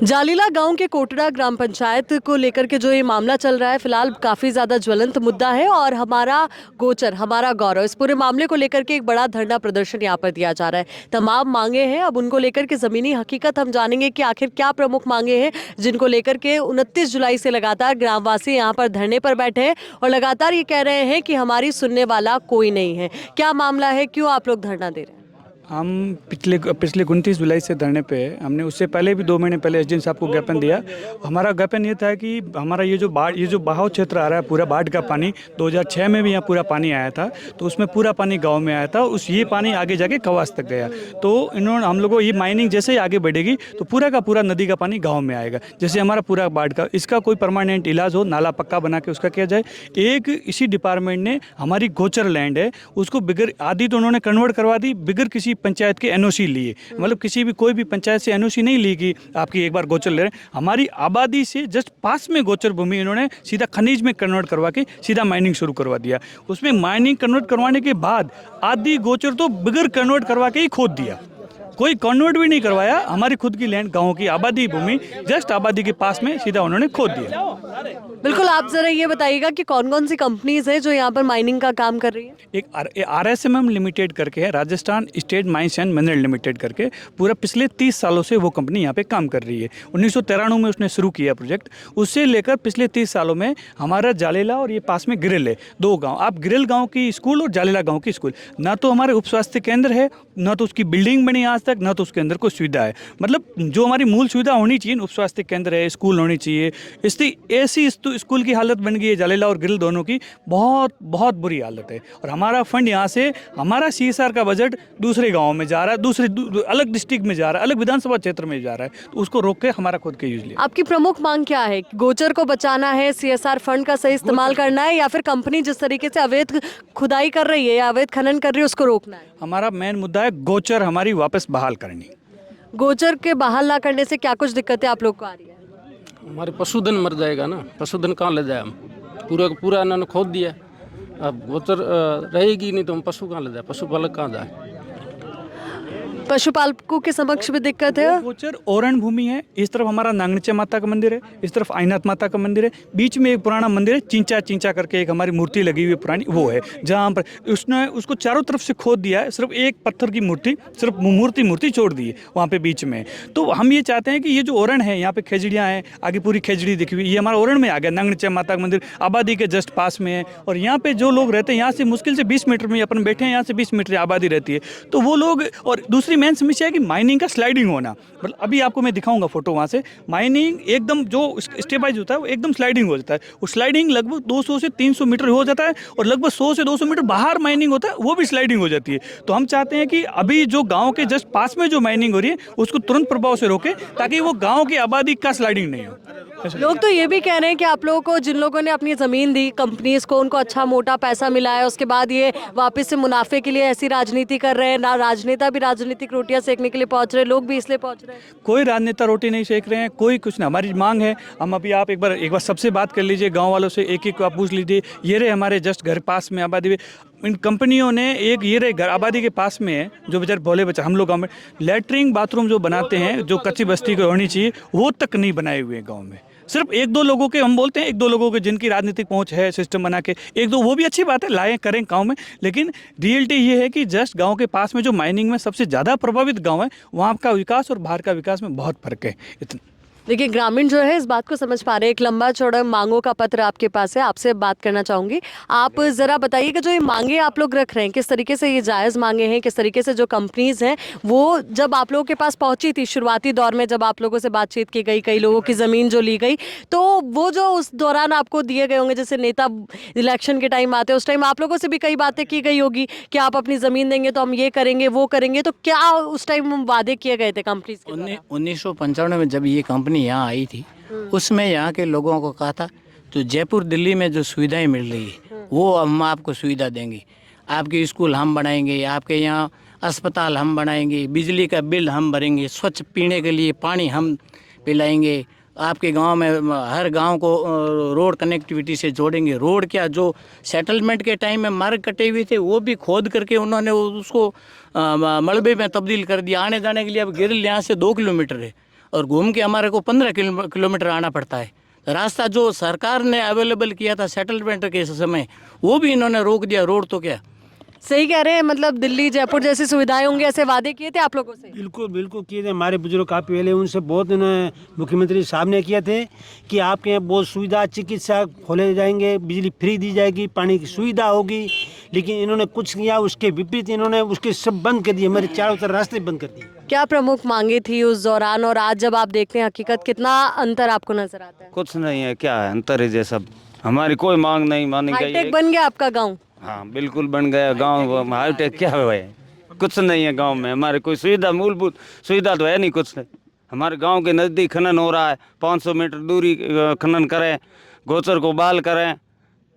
जालीला गांव के कोटड़ा ग्राम पंचायत को लेकर के जो ये मामला चल रहा है, फिलहाल काफी ज्यादा ज्वलंत मुद्दा है और हमारा गोचर, हमारा गौरव, इस पूरे मामले को लेकर के एक बड़ा धरना प्रदर्शन यहाँ पर दिया जा रहा है। तमाम मांगे हैं, अब उनको लेकर के जमीनी हकीकत हम जानेंगे कि आखिर क्या प्रमुख मांगे हैं जिनको लेकर के 29 जुलाई से लगातार ग्रामवासी यहाँ पर धरने पर बैठे हैं और लगातार ये कह रहे हैं कि हमारी सुनने वाला कोई नहीं है। क्या मामला है, क्यों आप लोग धरना दे रहे हैं? हम पिछले 29 जुलाई से धरने पे हमने उससे पहले भी 2 महीने पहले एसडीएम साहब को ज्ञापन दिया। हमारा ज्ञापन ये था कि हमारा ये जो बहाव क्षेत्र आ रहा है, पूरा बाढ़ का पानी 2006 में भी यहाँ पूरा पानी आया था, तो उसमें पूरा पानी गांव में आया था। ये पानी आगे जाके कवास तक गया। तो इन्होंने हम लोगों को ये माइनिंग जैसे ही आगे बढ़ेगी तो पूरा का पूरा नदी का पानी गाँव में आएगा। जैसे हमारा पूरा बाढ़ का, इसका कोई परमानेंट इलाज हो, नाला पक्का बना के उसका किया जाए। एक इसी डिपार्टमेंट ने हमारी गोचर लैंड है उसको बिगर आधी तो उन्होंने कन्वर्ट करवा दी, बिगर किसी पंचायत के एनओसी लिए। मतलब कोई भी पंचायत से एनओसी नहीं ली कि आपकी एक बार गोचर ले रहे हैं। हमारी आबादी से जस्ट पास में गोचर भूमि इन्होंने सीधा खनिज में कन्वर्ट करवा के सीधा माइनिंग शुरू करवा दिया। उसमें माइनिंग कन्वर्ट करवाने के बाद आधी गोचर तो बिगर कन्वर्ट करवा के ही खोद दिया, कोई कन्वर्ट भी नहीं करवाया। हमारी खुद की लैंड, गांव की आबादी भूमि, जस्ट आबादी के पास में सीधा उन्होंने खोद दिया। बिल्कुल, आप जरा ये बताइएगा कि कौन कौन सी कंपनीज है जो यहाँ पर माइनिंग का काम कर रही है? एक RSMM लिमिटेड करके है, Rajasthan state mines and mineral limited करके, पूरा पिछले 30 सालों से वो कंपनी यहाँ पे काम कर रही है। 1993 में उसने शुरू किया प्रोजेक्ट। उससे लेकर पिछले 30 सालों में हमारा जालेला और ये पास में गिरिल है, 2 गाँव। आप गिरिल गाँव की स्कूल और जालेला गाँव की स्कूल, ना तो हमारे उप स्वास्थ्य केंद्र है, ना तो उसकी बिल्डिंग बनी आज तक, ना तो उसके अंदर कोई सुविधा है। मतलब जो हमारी मूल सुविधा होनी चाहिए, उप स्वास्थ्य केंद्र है, स्कूल होनी चाहिए, इसकी ऐसी स्कूल की हालत बन गई है जालेला और गिरिल दोनों की, बहुत बहुत बुरी हालत है। और हमारा फंड यहाँ से, हमारा CSR का बजट दूसरे गाँव में जा रहा है, अलग डिस्ट्रिक्ट में जा रहा है, अलग विधानसभा क्षेत्र में जा रहा है, तो उसको रोक के हमारा खुद के यूज लिया। आपकी प्रमुख मांग क्या है? गोचर को बचाना है, CSR फंड का सही इस्तेमाल करना है, या फिर कंपनी जिस तरीके से अवैध खुदाई कर रही है या अवैध खनन कर रही है उसको रोकना है? हमारा मेन मुद्दा है गोचर हमारी वापस बहाल करनी। गोचर के बहाल ना करने से क्या कुछ दिक्कतें आप लोग को आ रही है? हमारे पशुधन मर जाएगा ना, पशुधन कहाँ ले जाए? हम पूरा का पूरा इन्होंने खोद दिया, अब गोचर रहेगी नहीं तो हम पशु कहाँ ले जाए, पशुपालक कहाँ जाए? पशुपालकों के समक्ष भी दिक्कत है। गोचर ओरण भूमि है, इस तरफ हमारा नांगनचे माता का मंदिर है, इस तरफ आईनाथ माता का मंदिर है, बीच में एक पुराना मंदिर है, चिंचा करके एक हमारी मूर्ति लगी हुई पुरानी, वो है जहाँ पर उसने उसको चारों तरफ से खोद दिया है। सिर्फ एक पत्थर की मूर्ति, सिर्फ मूर्ति छोड़ दी है वहाँ पे बीच में। तो हम ये चाहते हैं कि ये जो ओरण है, यहाँ पे खेजड़ियाँ हैं, आगे पूरी खेजड़ी दिखी हुई, ये हमारा ओरण में आ गया। नांगनचे माता का मंदिर आबादी के जस्ट पास में है, और यहाँ पे जो लोग रहते हैं, यहाँ से मुश्किल से 20 मीटर में अपन बैठे हैं, यहाँ से 20 मीटर आबादी रहती है, तो वो लोग। और दूसरी मेन समस्या है कि माइनिंग का स्लाइडिंग होना। मतलब अभी आपको मैं दिखाऊंगा फोटो, वहाँ से माइनिंग एकदम जो स्टेप वाइज होता है वो एकदम स्लाइडिंग हो जाता है। वो स्लाइडिंग लगभग 200 से 300 मीटर हो जाता है, और लगभग 100 से 200 मीटर बाहर माइनिंग होता है, वो भी स्लाइडिंग हो जाती है। तो हम चाहते हैं कि अभी जो गाँव के जस्ट पास में जो माइनिंग हो रही है उसको तुरंत प्रभाव से रोके, ताकि वो गाँव की आबादी का स्लाइडिंग नहीं हो। लोग तो ये भी कह रहे हैं कि आप लोगों को, जिन लोगों ने अपनी ज़मीन दी कंपनीज को, उनको अच्छा मोटा पैसा मिला है, उसके बाद ये वापस से मुनाफे के लिए ऐसी राजनीति कर रहे हैं। ना राजनेता भी राजनीतिक रोटियां सेकने के लिए पहुंच रहे हैं, लोग भी इसलिए पहुंच रहे हैं। कोई राजनेता रोटी नहीं सेक रहे हैं, कोई कुछ नहीं। हमारी मांग है, हम अभी आप एक बार सबसे बात कर लीजिए, गाँव वालों से एक एक आप पूछ लीजिए। ये रहे हमारे जस्ट घर पास में आबादी में, इन कंपनियों ने एक ये रहे घर आबादी के पास में है, जो बेचारे भोले बच्चे, हम लोग गाँव में लैट्रिन बाथरूम जो बनाते हैं, जो कच्ची बस्ती को होनी चाहिए, वो तक नहीं बनाए हुए हैं गाँव में। सिर्फ 1-2 लोगों के, हम बोलते हैं 1-2 लोगों के जिनकी राजनीतिक पहुंच है, सिस्टम बना के 1-2, वो भी अच्छी बात है, लाएं करें गांव में। लेकिन रियलिटी ये है कि जस्ट गांव के पास में जो माइनिंग में सबसे ज़्यादा प्रभावित गांव है, वहाँ का विकास और बाहर का विकास में बहुत फर्क है। इतना देखिए, ग्रामीण जो है इस बात को समझ पा रहे हैं। एक लंबा चौड़ा मांगों का पत्र आपके पास है, आपसे बात करना चाहूँगी। आप ज़रा बताइए कि जो ये मांगे आप लोग रख रहे हैं, किस तरीके से ये जायज़ मांगे हैं, किस तरीके से जो कंपनीज हैं वो जब आप लोगों के पास पहुंची थी शुरुआती दौर में, जब आप लोगों से बातचीत की गई, कई लोगों की ज़मीन जो ली गई, तो वो जो उस दौरान आपको दिए गए होंगे, जैसे नेता इलेक्शन के टाइम आते हैं, उस टाइम आप लोगों से भी कई बातें की गई होगी कि आप अपनी ज़मीन देंगे तो हम ये करेंगे वो करेंगे, तो क्या उस टाइम वादे किए गए थे कंपनीज के द्वारा? 1995 में जब ये कंपनी यहाँ आई थी, उसमें यहाँ के लोगों को कहा था तो जयपुर दिल्ली में जो सुविधाएं मिल रही है वो हम आपको सुविधा देंगे, आपके स्कूल हम बनाएंगे, आपके यहाँ अस्पताल हम बनाएंगे, बिजली का बिल हम भरेंगे, स्वच्छ पीने के लिए पानी हम पिलाएंगे, आपके गांव में हर गांव को रोड कनेक्टिविटी से जोड़ेंगे। रोड क्या, जो सेटलमेंट के टाइम में मार्ग कटे हुए थे वो भी खोद करके उन्होंने उसको मलबे में तब्दील कर दिया। आने जाने के लिए अब गिरिल यहाँ से 2 किलोमीटर है, और घूम के हमारे को 15 किलोमीटर आना पड़ता है। रास्ता जो सरकार ने अवेलेबल किया था सेटलमेंट के समय वो भी इन्होंने रोक दिया, रोड तो क्या। सही कह रहे हैं, मतलब दिल्ली जयपुर जैसी सुविधाएं होंगी ऐसे वादे किए थे आप लोगों से? बिल्कुल बिल्कुल किए थे। हमारे बुजुर्ग काफ़ी पहले उनसे बहुत उन्होंने मुख्यमंत्री साहब ने किए थे कि आपके यहाँ बहुत सुविधा, चिकित्सा खोले जाएंगे, बिजली फ्री दी जाएगी, पानी की सुविधा होगी। लेकिन इन्होंने कुछ किया उसके विपरीत, इन्होंने उसके सब बंद कर दिए, हमारे चारों तरफ रास्ते बंद कर दिए। क्या प्रमुख मांगे थी उस दौरान और आज जब आप देखते हैं हकीकत, कितना अंतर आपको नजर आता है? कुछ नहीं है, क्या है अंतर है, जैसा हमारी कोई मांग नहीं मानी गई। हाईटेक बन गया आपका गाँव? हाँ बिल्कुल बन गया गांव। हाईटेक क्या है, कुछ नहीं है गांव में। हमारे कोई सुविधा, मूलभूत सुविधा तो है नहीं कुछ नहीं। हमारे गांव के नज़दीक खनन हो रहा है, 500 मीटर दूरी खनन करें, गोचर को बाल करें,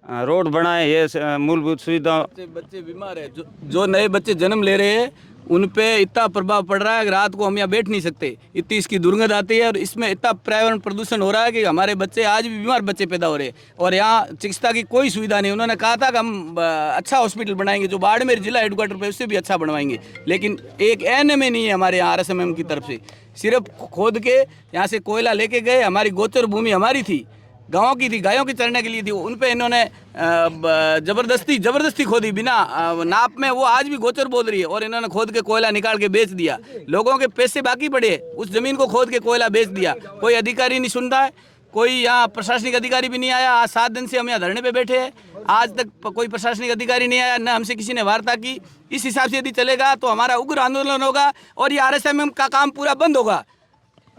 रोड बनाए, ये मूलभूत सुविधा। बच्चे बीमार है, जो नए बच्चे जन्म ले रहे हैं उन पे इतना प्रभाव पड़ रहा है कि रात को हम यहाँ बैठ नहीं सकते, इतनी इसकी दुर्गंध आती है और इसमें इतना पर्यावरण प्रदूषण हो रहा है कि हमारे बच्चे आज भी बीमार बच्चे पैदा हो रहे हैं और यहाँ चिकित्सा की कोई सुविधा नहीं। उन्होंने कहा था कि हम अच्छा हॉस्पिटल बनाएंगे जो बाड़मेर जिला हेडक्वार्टर पे, उससे भी अच्छा बनवाएंगे, लेकिन एक एनएमए नहीं है हमारे यहाँ RSMM की तरफ से। सिर्फ खोद के यहाँ से कोयला लेके गए, हमारी गोचर भूमि हमारी थी, गाँव की थी, गायों की चरने के लिए थी, उन पे इन्होंने जबरदस्ती खोदी बिना नाप में। वो आज भी गोचर बोल रही है और इन्होंने खोद के कोयला निकाल के बेच दिया। लोगों के पैसे बाकी पड़े, उस जमीन को खोद के कोयला बेच दिया। कोई अधिकारी नहीं सुनता है, कोई यहाँ प्रशासनिक अधिकारी भी नहीं आया। आज 7 दिन से हम यहाँ धरने पे बैठे हैं, आज तक कोई प्रशासनिक अधिकारी नहीं आया, न हमसे किसी ने वार्ता की। इस हिसाब से यदि चलेगा तो हमारा उग्र आंदोलन होगा और ये RSMM का काम पूरा बंद होगा।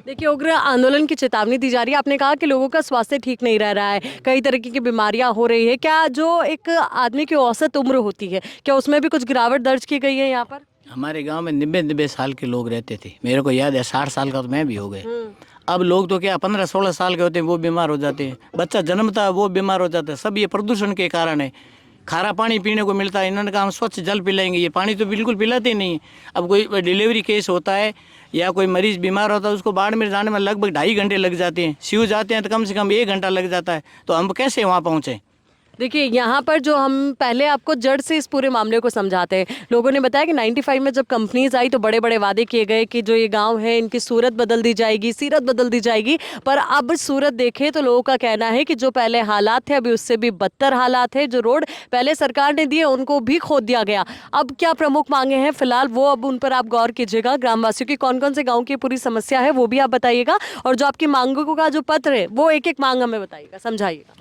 देखिए, उग्र आंदोलन की चेतावनी दी जा रही है। आपने कहा कि लोगों का स्वास्थ्य ठीक नहीं रह रहा है, कई तरह की बीमारियां हो रही है। क्या जो एक आदमी की औसत उम्र होती है, क्या उसमें भी कुछ गिरावट दर्ज की गई है यहाँ पर? हमारे गांव में 90 साल के लोग रहते थे, मेरे को याद है 60 साल का तो मैं भी हो गए। अब लोग तो क्या 15-16 साल के होते हैं वो बीमार हो जाते हैं, बच्चा जन्मता है वो बीमार हो जाता है। सब ये प्रदूषण के कारण है। खारा पानी पीने को मिलता है, इन्होंने कहा हम स्वच्छ जल पिलाएंगे, ये पानी तो बिल्कुल पिलाते ही नहीं। अब कोई डिलीवरी केस होता है या कोई मरीज बीमार होता है, उसको बाड़मेर जाने में लगभग 2.5 घंटे लग जाते हैं। सिव जाते हैं तो कम से कम 1 घंटा लग जाता है, तो हम कैसे वहाँ पहुँचें? देखिए, यहाँ पर जो हम पहले आपको जड़ से इस पूरे मामले को समझाते हैं। लोगों ने बताया कि 95 में जब कंपनीज आई तो बड़े बड़े वादे किए गए कि जो ये गांव है इनकी सूरत बदल दी जाएगी, सीरत बदल दी जाएगी। पर अब सूरत देखें तो लोगों का कहना है कि जो पहले हालात थे अभी उससे भी बदतर हालात है। जो रोड पहले सरकार ने दिए उनको भी खोद दिया गया। अब क्या प्रमुख मांगे हैं फिलहाल, वो अब उन पर आप गौर कीजिएगा। ग्रामवासियों की कौन कौन से गाँव की पूरी समस्या है वो भी आप बताइएगा, और जो आपकी मांगों का जो पत्र है वो एक एक मांग हमें बताइएगा, समझाइएगा।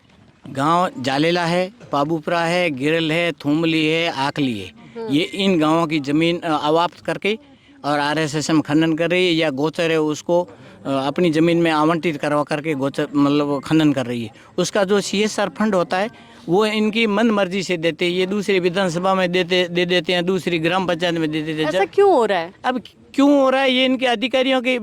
गांव जालेला है, पाबूपुरा है, गिरल है, थूमली है, आकली है, ये इन गांवों की ज़मीन अवाप्त करके और RSSM खनन कर रही है या गोचर है उसको अपनी ज़मीन में आवंटित करवा करके गोचर मतलब खनन कर रही है। उसका जो CSR फंड होता है वो इनकी मन मर्जी से देते हैं। ये दूसरी विधानसभा में दे देते हैं, दूसरी ग्राम पंचायत में दे देते हैं। ऐसा क्यों हो रहा है? अब क्यों हो रहा है? ये इनके अधिकारियों की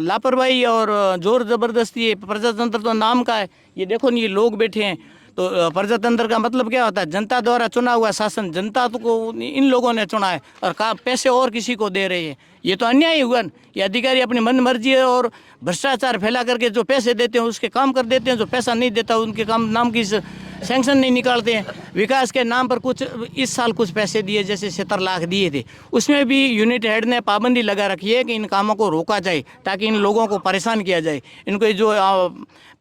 लापरवाही और जोर ज़बरदस्ती है। प्रजातंत्र तो नाम का है। ये देखो नहीं, ये लोग बैठे हैं, तो प्रजातंत्र का मतलब क्या होता है? जनता द्वारा चुना हुआ शासन, जनता को इन लोगों ने चुना है और पैसे और किसी को दे रहे हैं। ये तो अन्याय हुआ। ये अधिकारी अपनी मन मर्जी और भ्रष्टाचार फैला करके जो पैसे देते हैं उसके काम कर देते हैं, जो पैसा नहीं देता उनके काम नाम की सैंक्शन नहीं निकालते हैं। विकास के नाम पर कुछ इस साल कुछ पैसे दिए, जैसे 70 लाख दिए थे, उसमें भी यूनिट हेड ने पाबंदी लगा रखी है कि इन कामों को रोका जाए ताकि इन लोगों को परेशान किया जाए, इनको जो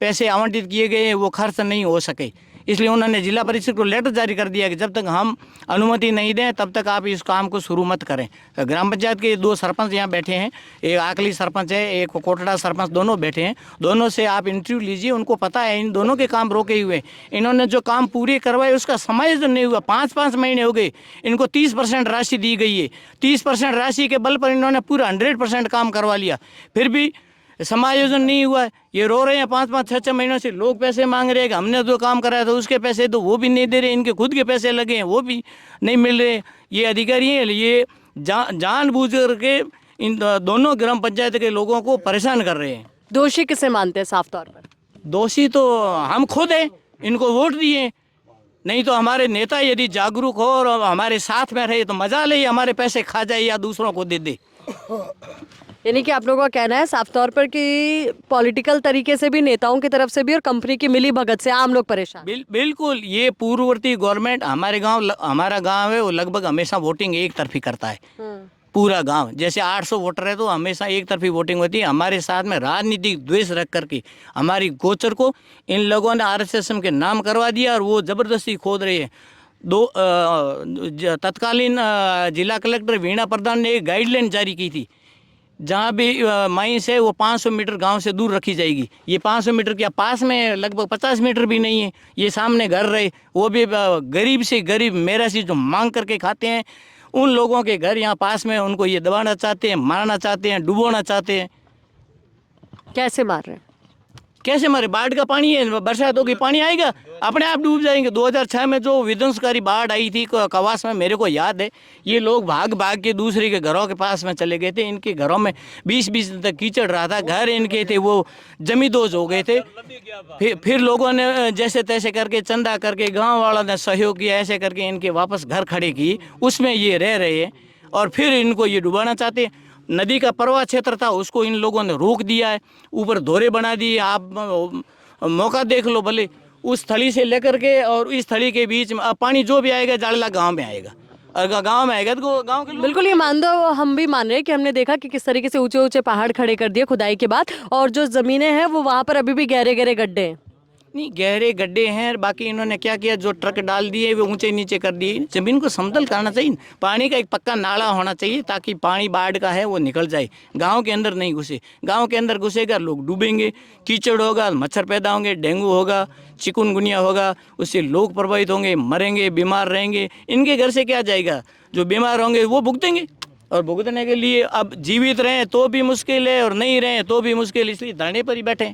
पैसे आवंटित किए गए हैं वो खर्च नहीं हो सके। इसलिए उन्होंने जिला परिषद को लेटर जारी कर दिया कि जब तक हम अनुमति नहीं दें तब तक आप इस काम को शुरू मत करें। तो ग्राम पंचायत के 2 सरपंच यहाँ बैठे हैं, एक आकली सरपंच है, एक कोटड़ा सरपंच, दोनों बैठे हैं। दोनों से आप इंटरव्यू लीजिए, उनको पता है इन दोनों के काम रोके हुए। इन्होंने जो काम पूरे करवाए उसका समायोजन नहीं हुआ। 5-5 महीने हो गए, इनको 30% राशि दी गई है। 30% राशि के बल पर इन्होंने पूरा 100% काम करवा लिया, फिर भी समायोजन नहीं हुआ है। ये रो रहे हैं 5-5, 6-6 महीनों से। लोग पैसे मांग रहे हैं कि हमने जो काम कराया था उसके पैसे तो वो भी नहीं दे रहे, इनके खुद के पैसे लगे हैं वो भी नहीं मिल रहे। ये अधिकारी हैं, ये जानबूझ करके इन दोनों ग्राम पंचायत के लोगों को परेशान कर रहे हैं। दोषी किसे मानते हैं साफ तौर पर? दोषी तो हम खुद हैं, इनको वोट दिए। नहीं तो हमारे नेता यदि जागरूक हो और हमारे साथ में रहे तो मजा ले, हमारे पैसे खा जाए या दूसरों को दे दे। यानी कि आप लोगों का कहना है साफ तौर पर कि पॉलिटिकल तरीके से भी, नेताओं की तरफ से भी और कंपनी की मिली भगत से आम लोग परेशान। बिल्कुल। ये पूर्ववर्ती गवर्नमेंट हमारा गांव है वो लगभग हमेशा वोटिंग एक तरफी करता है। पूरा गांव, जैसे 800 वोटर है तो हमेशा एक तरफी वोटिंग होती है। हमारे साथ में राजनीतिक द्वेष रख करके हमारी गोचर को इन लोगों ने RSSM के नाम करवा दिया और वो ज़बरदस्ती खोद रहे हैं। तत्कालीन जिला कलेक्टर वीणा प्रधान ने एक गाइडलाइन जारी की थी, जहाँ भी माइंस है वो 500 मीटर गांव से दूर रखी जाएगी। ये 500 मीटर क्या पास में, लगभग 50 मीटर भी नहीं है। ये सामने घर रहे, वो भी गरीब से गरीब मेरा से जो मांग करके खाते हैं, उन लोगों के घर यहाँ पास में, उनको ये दबाना चाहते हैं, मारना चाहते हैं, डुबोना चाहते हैं। कैसे मार रहे हैं? कैसे मारे? बाढ़ का पानी है, बरसात होगी पानी आएगा, अपने आप डूब जाएंगे। 2006 में जो विध्वंसकारी बाढ़ आई थी कवास में, मेरे को याद है, ये लोग भाग भाग के दूसरे के घरों के पास में चले गए थे। इनके घरों में 20-20 दिन तक कीचड़ रहा था, घर इनके थे वो जमींदोज हो गए थे। फिर लोगों ने जैसे तैसे करके चंदा करके, गाँव वालों ने सहयोग किया, ऐसे करके इनके वापस घर खड़े किए, उसमें ये रह रहे हैं और फिर इनको ये डुबाना चाहते हैं। नदी का प्रवाह क्षेत्र था, उसको इन लोगों ने रोक दिया है, ऊपर दोहरे बना दिए। आप मौका देख लो भले, उस थली से लेकर के और इस थली के बीच में अब पानी जो भी आएगा जाड़ला गांव में आएगा, और गांव में आएगा तो गांव के लोग बिल्कुल, ये मान दो, हम भी मान रहे हैं कि हमने देखा कि किस तरीके से ऊंचे ऊंचे पहाड़ खड़े कर दिए खुदाई के बाद, और जो जमीनें हैं वो वहां पर अभी भी गहरे गहरे गड्ढे हैं। नहीं, गहरे गड्ढे हैं। बाकी इन्होंने क्या किया, जो ट्रक डाल दिए वो ऊंचे नीचे कर दिए। जमीन को समतल करना चाहिए, पानी का एक पक्का नाला होना चाहिए ताकि पानी बाढ़ का है वो निकल जाए, गांव के अंदर नहीं घुसे। गांव के अंदर घुसेगा लोग डूबेंगे, कीचड़ होगा, मच्छर पैदा होंगे, डेंगू होगा, चिकुनगुनिया होगा, उससे लोग प्रभावित होंगे, मरेंगे, बीमार रहेंगे। इनके घर से क्या जाएगा? जो बीमार होंगे वो भुगतेंगे, और भुगतने के लिए अब जीवित रहें तो भी मुश्किल है और नहीं रहें तो भी मुश्किल, इसलिए धरने पर ही बैठे।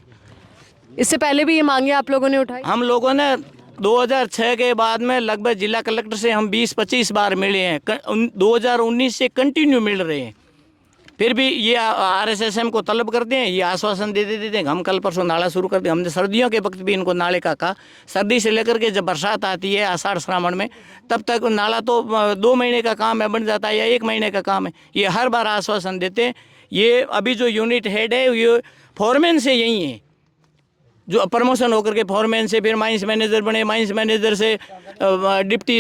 इससे पहले भी ये मांगे आप लोगों ने उठाई? हम लोगों ने 2006 के बाद में लगभग जिला कलेक्टर से हम 20-25 बार मिले हैं। 2019 से कंटिन्यू मिल रहे हैं। फिर भी ये RSSM को तलब करते हैं, ये आश्वासन दे देते हैं हम कल परसों नाला शुरू कर दें। हमने सर्दियों के वक्त भी इनको नाले का कहा। सर्दी से लेकर के जब बरसात आती है आषाढ़ श्रावण में, तब तक नाला तो 2 महीने का काम है, बन जाता है, या 1 महीने का काम है। ये हर बार आश्वासन देते हैं। ये अभी जो यूनिट हेड है ये फोरमैन से यही है, जो प्रमोशन होकर के फोरमैन से फिर माइंस मैनेजर बने, माइंस मैनेजर से डिप्टी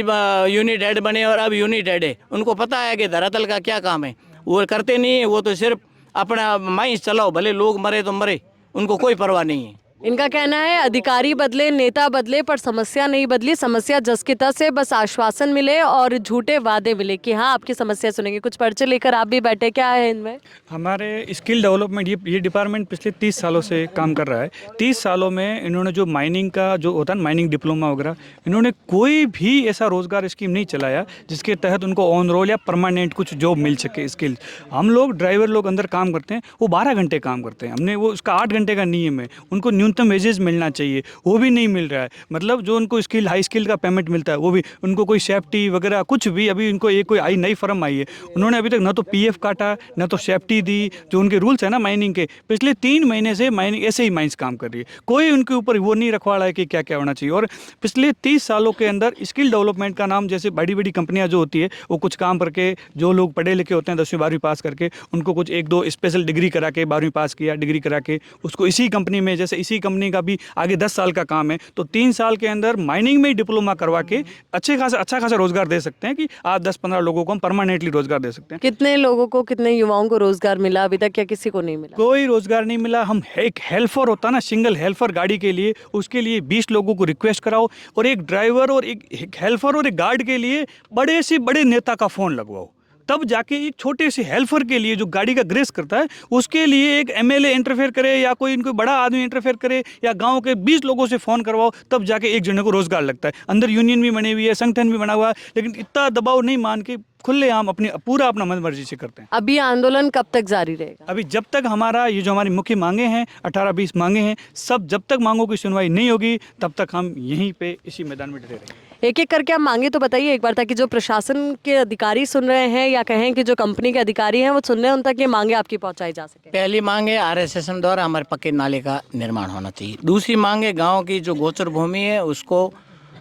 यूनिट हेड बने और अब यूनिट हेड है। उनको पता है कि धरातल का क्या काम है, वो करते नहीं है। वो तो सिर्फ अपना माइंस चलाओ, भले लोग मरे तो मरे, उनको कोई परवाह नहीं है। इनका कहना है अधिकारी बदले, नेता बदले, पर समस्या नहीं बदली। समस्या जस की तस है, बस आश्वासन मिले और झूठे वादे मिले कि हाँ आपकी समस्या सुनेंगे। कुछ पर्चे लेकर आप भी बैठे, क्या है इनमें? हमारे स्किल डेवलपमेंट ये डिपार्टमेंट पिछले 30 सालों से काम कर रहा है। 30 सालों में इन्होंने जो माइनिंग का जो होता है माइनिंग डिप्लोमा वगैरह, इन्होंने कोई भी ऐसा रोज़गार स्कीम नहीं चलाया जिसके तहत उनको ऑन रोल या परमानेंट कुछ जॉब मिल सके। स्किल हम लोग ड्राइवर लोग अंदर काम करते हैं, वो 12 घंटे काम करते हैं। हमने वो उसका 8 घंटे का नियम है, उनको न्यूनतम वेजेस मिलना चाहिए, वो भी नहीं मिल रहा है। मतलब जो उनको स्किल हाई स्किल का पेमेंट मिलता है वो भी, उनको कोई सेफ्टी वगैरह कुछ भी, अभी इनको एक कोई नई फर्म आई है, उन्होंने अभी तक ना तो PF काटा ना तो सेफ्टी दी। जो उनके रूल्स है ना माइनिंग के, पिछले 3 महीने से माइनिंग ऐसे ही माइंस काम कर रही है, कोई उनके ऊपर वो नहीं रखवा रहा है कि क्या क्या होना चाहिए। और पिछले 30 सालों के अंदर स्किल डेवलपमेंट का नाम, जैसे बड़ी बड़ी कंपनियां जो होती है वो कुछ काम करके, जो लोग पढ़े लिखे होते हैं 10वीं 12वीं पास करके, उनको कुछ 1-2 स्पेशल डिग्री करा के, 12वीं पास किया डिग्री करा के, उसको इसी कंपनी में, जैसे इसी कंपनी का भी आगे 10 साल का काम है तो 3 साल के अंदर माइनिंग में डिप्लोमा करवा के अच्छा खासा रोजगार दे सकते हैं कि आप 10-15 लोगों को हम परमानेंटली रोजगार दे सकते हैं। कितने लोगों को, कितने युवाओं को रोजगार मिला अभी तक या किसी को नहीं मिला? कोई रोजगार नहीं मिला। हम एक हेल्पर होता ना, सिंगल हेल्पर गाड़ी के लिए, उसके लिए 20 लोगों को रिक्वेस्ट कराओ, और एक ड्राइवर और एक हेल्पर और एक गार्ड के लिए बड़े से बड़े नेता का फ़ोन लगवाओ, तब जाके एक छोटे से हेल्पर के लिए जो गाड़ी का ग्रेस करता है उसके लिए एक MLA इंटरफेयर करे या कोई इनको बड़ा आदमी इंटरफेयर करे या गांव के 20 लोगों से फ़ोन करवाओ, तब जाके एक जने को रोजगार लगता है। अंदर यूनियन भी बनी हुई है, संगठन भी बना हुआ है, लेकिन इतना दबाव नहीं मान के खुलेआम अपना मन मर्जी से करते हैं। अभी आंदोलन कब तक जारी रहेगा? अभी जब तक हमारा ये जो हमारी मुख्य मांगे हैं 18-20 मांगे हैं, सब जब तक मांगों की सुनवाई नहीं होगी तब तक हम यहीं पे इसी मैदान में डटे रहेंगे। एक एक करके आप मांगे तो बताइए एक बार, ताकि जो प्रशासन के अधिकारी सुन रहे हैं या कहें कि जो कंपनी के अधिकारी हैं वो सुन रहे हैं, उन तक ये मांगे आपकी पहुंचाई जा सके। पहली मांग है RSSM द्वारा हमारे पक्के नाले का निर्माण होना चाहिए। दूसरी मांग है गाँव की जो गोचर भूमि है उसको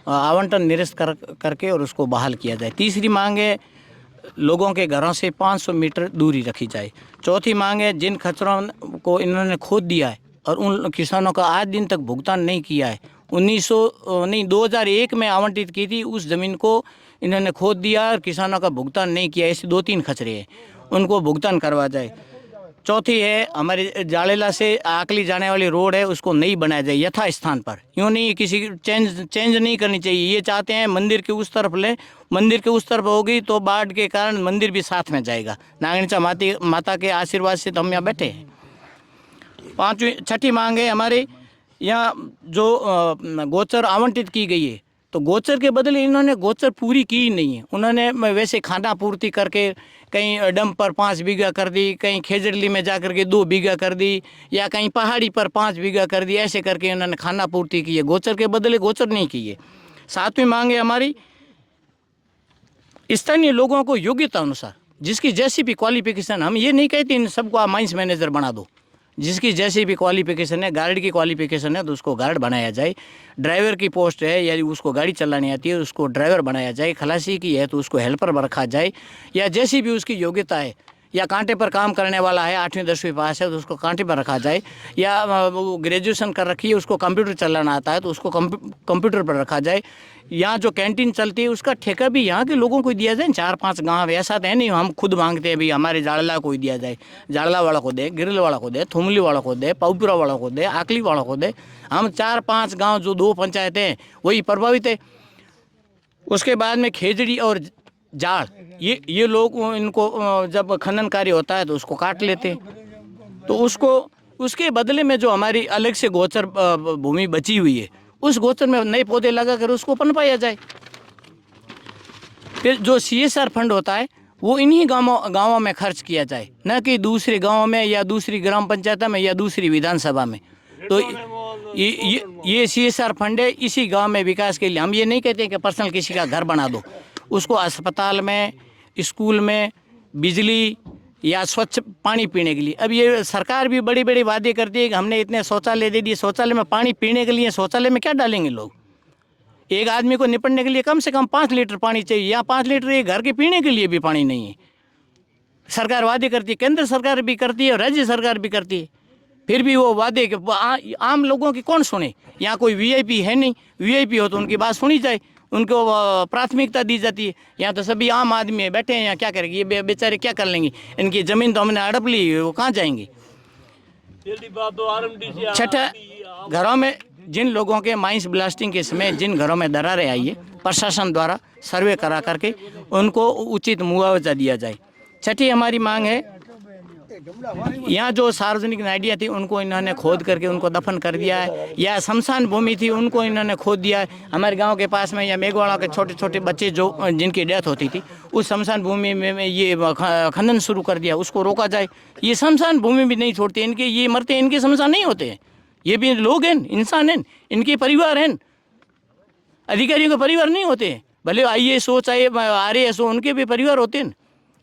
आवंटन निरस्त करके और उसको बहाल किया जाए। तीसरी मांग है लोगों के घरों से 500 मीटर दूरी रखी जाए। चौथी मांग है जिन खच्चरों को इन्होंने खोद दिया है और उन किसानों का आज दिन तक भुगतान नहीं किया है, 2001 में आवंटित की थी उस ज़मीन को इन्होंने खोद दिया और किसानों का भुगतान नहीं किया। ऐसे 2-3 खचरे हैं, उनको भुगतान करवा जाए। चौथी है, हमारे जाड़ेला से आकली जाने वाली रोड है, उसको नहीं बनाया जाए यथा स्थान पर। यूँ नहीं, किसी की चेंज नहीं करनी चाहिए। ये चाहते हैं मंदिर के उस तरफ ले, मंदिर के उस तरफ होगी तो बाढ़ के कारण मंदिर भी साथ में जाएगा। नागणिचा माता के आशीर्वाद से तो हम यहाँ बैठे हैं। छठी मांग है हमारे यहाँ जो गोचर आवंटित की गई है, तो गोचर के बदले इन्होंने गोचर पूरी की ही नहीं है। उन्होंने वैसे खाना पूर्ति करके कहीं डंप पर 5 बीघा कर दी, कहीं खेजड़ली में जा कर के 2 बीघा कर दी, या कहीं पहाड़ी पर 5 बीघा कर दी, ऐसे करके इन्होंने खाना पूर्ति की है। गोचर के बदले गोचर नहीं की है। 7वीं मांग है हमारी, स्थानीय लोगों को योग्यता अनुसार जिसकी जैसी भी क्वालिफिकेशन, हम ये नहीं कहते इन सबको आप माइंस मैनेजर बना दो, जिसकी जैसी भी क्वालिफिकेशन है, गार्ड की क्वालिफिकेशन है तो उसको गार्ड बनाया जाए। ड्राइवर की पोस्ट है या उसको गाड़ी चलानी आती है उसको ड्राइवर बनाया जाए। खलासी की है तो उसको हेल्पर रखा जाए, या जैसी भी उसकी योग्यता है। या कांटे पर काम करने वाला है, 8वीं 10वीं पास है तो उसको कांटे पर रखा जाए। या वो ग्रेजुएशन कर रखी है, उसको कंप्यूटर चलाना आता है तो उसको कंप्यूटर पर रखा जाए। यहाँ जो कैंटीन चलती है उसका ठेका भी यहाँ के लोगों को दिया जाए। 4-5 गांव ऐसा तो है नहीं हम खुद मांगते हैं भाई हमारे जाड़ला को ही दिया जाए। जाड़ला वाला को दे, गिरल वाला को दे, थुमली वाला को दे, पाउपुरा वाला को दे, आकली वाला को दे। हम 4-5 गाँव जो 2 पंचायतें हैं वही प्रभावित है। उसके बाद में खेजड़ी और जाड़, ये लोग इनको जब खनन कार्य होता है तो उसको काट लेते हैं। तो उसके बदले में जो हमारी अलग से गोचर भूमि बची हुई है उस गोचर में नए पौधे लगा कर उसको पनपाया जाए। फिर जो CSR फंड होता है वो इन्हीं गाँवों में खर्च किया जाए, न कि दूसरे गाँवों में या दूसरी ग्राम पंचायत में या दूसरी विधानसभा में। तो ये CSR फंड है इसी गांव में विकास के लिए। हम ये नहीं कहते कि पर्सनल किसी का घर बना दो, उसको अस्पताल में, स्कूल में, बिजली या स्वच्छ पानी पीने के लिए। अब ये सरकार भी बड़ी बड़ी वादे करती है कि हमने इतने शौचालय दे दिए, शौचालय में पानी पीने के लिए शौचालय में क्या डालेंगे लोग? एक आदमी को निपटने के लिए कम से कम 5 लीटर पानी चाहिए, या 5 लीटर ये घर के पीने के लिए भी पानी नहीं है। सरकार वादे करती है, केंद्र सरकार भी करती है और राज्य सरकार भी करती है, फिर भी वो वादे के आम लोगों की कौन सुने? यहाँ कोई VIP है नहीं, VIP हो तो उनकी बात सुनी जाए, उनको प्राथमिकता दी जाती है। यहाँ तो सभी आम आदमी बैठे हैं, यहाँ क्या करेंगे ये बेचारे, क्या कर लेंगे? इनकी ज़मीन तो हमने हड़प ली, वो कहाँ जाएंगे? छठा, घरों में जिन लोगों के माइंस ब्लास्टिंग के समय जिन घरों में दरारें आई है, प्रशासन द्वारा सर्वे करा करके उनको उचित मुआवजा दिया जाए। छठी हमारी मांग है, यहाँ जो सार्वजनिक नालियाँ थी उनको इन्होंने खोद करके उनको दफन कर दिया है, या शमशान भूमि थी उनको इन्होंने खोद दिया है। हमारे गांव के पास में या मेघवाड़ा के छोटे छोटे बच्चे जो जिनकी डेथ होती थी उस शमशान भूमि में ये खनन शुरू कर दिया, उसको रोका जाए। ये शमशान भूमि भी नहीं छोड़ते, इनके ये मरते इनके शमशान नहीं होते हैं, ये भी लोग हैं, इंसान हैं, इनके परिवार हैं, अधिकारियों के परिवार नहीं होते हैं। भले IAS हो चाहे RAS हो, उनके भी परिवार होते हैं।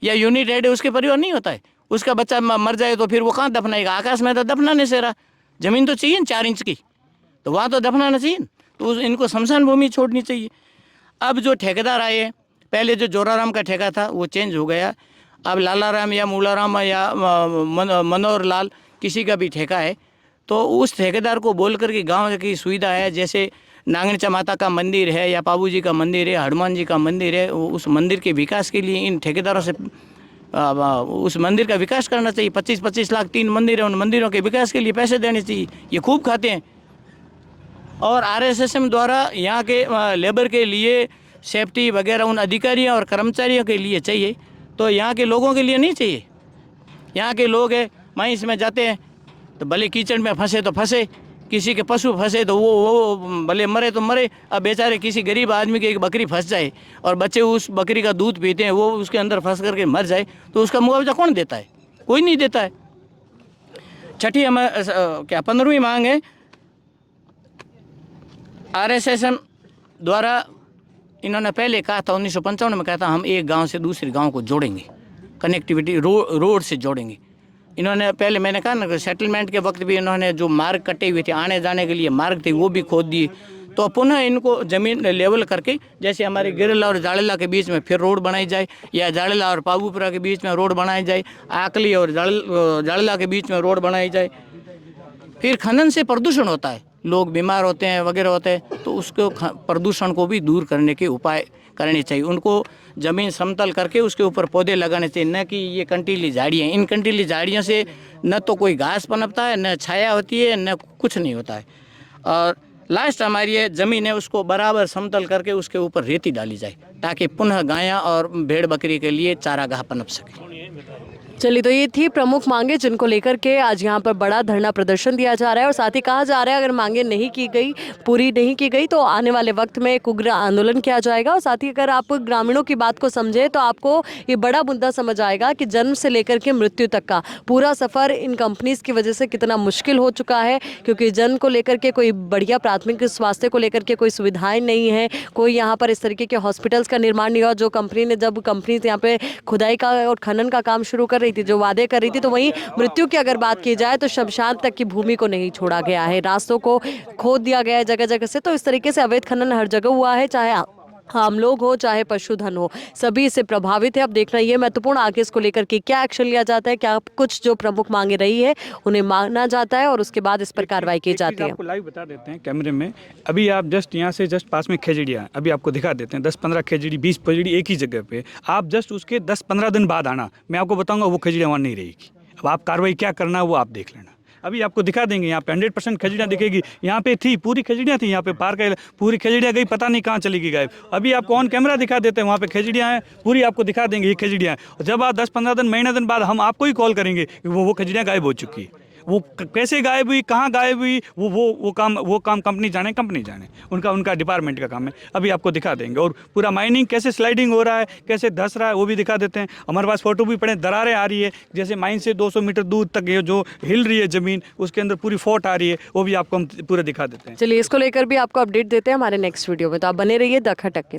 या यूनिट हेड है उसके परिवार नहीं होता है, उसका बच्चा मर जाए तो फिर वो कहाँ दफनाएगा? आकाश में तो दफनाने से रहा, ज़मीन तो चाहिए 4 इंच की, तो वहाँ तो दफनाना चाहिए, तो इनको शमशान भूमि छोड़नी चाहिए। अब जो ठेकेदार आए, पहले जो जोराराम का ठेका था वो चेंज हो गया, अब लालाराम या मूलाराम या मनोहर लाल किसी का भी ठेका है, तो उस ठेकेदार को बोल कर के गाँव की सुविधा है, जैसे नागणिचा माता का मंदिर है या पाबू जी का मंदिर है, हनुमान जी का मंदिर है, उस मंदिर के विकास के लिए इन ठेकेदारों से उस मंदिर का विकास करना चाहिए। 25-25 लाख 3 मंदिर है, उन मंदिरों के विकास के लिए पैसे देने चाहिए, ये खूब खाते हैं। और RSSM द्वारा यहाँ के लेबर के लिए सेफ्टी वगैरह उन अधिकारियों और कर्मचारियों के लिए चाहिए, तो यहाँ के लोगों के लिए नहीं चाहिए। यहाँ के लोग हैं माइंस में जाते हैं तो भले कीचड़ में फंसे तो फंसे, किसी के पशु फंसे तो वो भले मरे तो मरे। अब बेचारे किसी गरीब आदमी की एक बकरी फंस जाए और बच्चे उस बकरी का दूध पीते हैं, वो उसके अंदर फंस करके मर जाए तो उसका मुआवजा कौन देता है? कोई नहीं देता है। छठी क्या 15वीं मांग है, RSSM द्वारा इन्होंने पहले कहा था 1955 में कहा था हम एक गाँव से दूसरे गाँव को जोड़ेंगे, कनेक्टिविटी रोड से जोड़ेंगे। इन्होंने पहले मैंने कहा ना सेटलमेंट के वक्त भी इन्होंने जो मार्ग कटे हुए थे आने जाने के लिए मार्ग थे वो भी खोद दिए, तो पुनः इनको ज़मीन लेवल करके जैसे हमारे गिरला और जाड़ेला के बीच में फिर रोड बनाई जाए, या जाड़ेला और पाबूपुरा के बीच में रोड बनाई जाए, आकली और जाड़ेला के बीच में रोड बनाई जाए। फिर खनन से प्रदूषण होता है, लोग बीमार होते हैं वगैरह होते हैं, तो उसको प्रदूषण को भी दूर करने के उपाय करने चाहिए। उनको ज़मीन समतल करके उसके ऊपर पौधे लगाने चाहिए, न कि ये कंटीली झाड़ियाँ। इन कंटीली झाड़ियों से न तो कोई घास पनपता है, न छाया होती है, न कुछ नहीं होता है। और लास्ट हमारी ये ज़मीन है, उसको बराबर समतल करके उसके ऊपर रेती डाली जाए, ताकि पुनः गायां और भेड़ बकरी के लिए चारागाह पनप सके। चलिए, तो ये थी प्रमुख मांगे जिनको लेकर के आज यहाँ पर बड़ा धरना प्रदर्शन दिया जा रहा है। और साथ ही कहा जा रहा है अगर मांगे नहीं की गई, पूरी नहीं की गई, तो आने वाले वक्त में एक उग्र आंदोलन किया जाएगा। और साथ ही अगर आप ग्रामीणों की बात को समझे तो आपको ये बड़ा मुद्दा समझ आएगा कि जन्म से लेकर के मृत्यु तक का पूरा सफ़र इन कंपनीज़ की वजह से कितना मुश्किल हो चुका है। क्योंकि जन्म को लेकर के कोई बढ़िया प्राथमिक स्वास्थ्य को लेकर के कोई सुविधाएँ नहीं है, कोई यहाँ पर इस तरीके के हॉस्पिटल्स का निर्माण नहीं हुआ। जो कंपनी ने जब कंपनीज यहाँ पे खुदाई का और खनन का काम शुरू कर रही थी, जो वादे कर रही थी, तो वहीं मृत्यु की अगर बात की जाए तो शमशान तक की भूमि को नहीं छोड़ा गया है, रास्तों को खोद दिया गया है जगह जगह से। तो इस तरीके से अवैध खनन हर जगह हुआ है, चाहे आम लोग हो चाहे पशुधन हो, सभी इससे प्रभावित है। अब देखना ये महत्वपूर्ण आगे इसको लेकर के क्या एक्शन लिया जाता है, क्या कुछ जो प्रमुख मांगे रही है उन्हें माना जाता है और उसके बाद इस पर कार्रवाई की जाती है। आपको लाइव बता देते हैं कैमरे में। अभी आप जस्ट यहाँ से जस्ट पास में खेजड़िया, अभी आपको दिखा देते हैं 10-15 खेजड़ी 20 खेजड़ी एक ही जगह पे। आप जस्ट उसके 10-15 दिन बाद आना, मैं आपको बताऊंगा वो खेजड़ियाँ वहाँ नहीं रहेगी। अब आप कार्रवाई क्या करना है वो आप देख लेना। अभी आपको दिखा देंगे, यहाँ पे 100% खजड़ियाँ दिखेगी। यहाँ पे थी पूरी खजड़ियाँ थी, यहाँ पे पार का पूरी खजड़ियाँ गई, पता नहीं कहाँ चली गई गायब। अभी आपको ऑन कैमरा दिखा देते हैं, वहाँ पे खजड़ियाँ हैं पूरी, आपको दिखा देंगे ये खजड़ियाँ हैं। जब आप 10-15 दिन महीना दिन बाद हम आपको ही कॉल करेंगे कि वो खजड़ियाँ गायब हो चुकी है। वो कैसे गायब हुई, कहाँ गायब हुई, वो काम कंपनी जाने उनका डिपार्टमेंट का काम है। अभी आपको दिखा देंगे। और पूरा माइनिंग कैसे स्लाइडिंग हो रहा है, कैसे धस रहा है, वो भी दिखा देते हैं। हमारे पास फोटो भी पड़े, दरारें आ रही है, जैसे माइन से 200 मीटर दूर तक ये जो हिल रही है ज़मीन, उसके अंदर पूरी फोट आ रही है, वो भी आपको हम पूरा दिखा देते हैं। चलिए, इसको लेकर भी आपको अपडेट देते हैं हमारे नेक्स्ट वीडियो में, तो आप बने रहिए द खटक के साथ।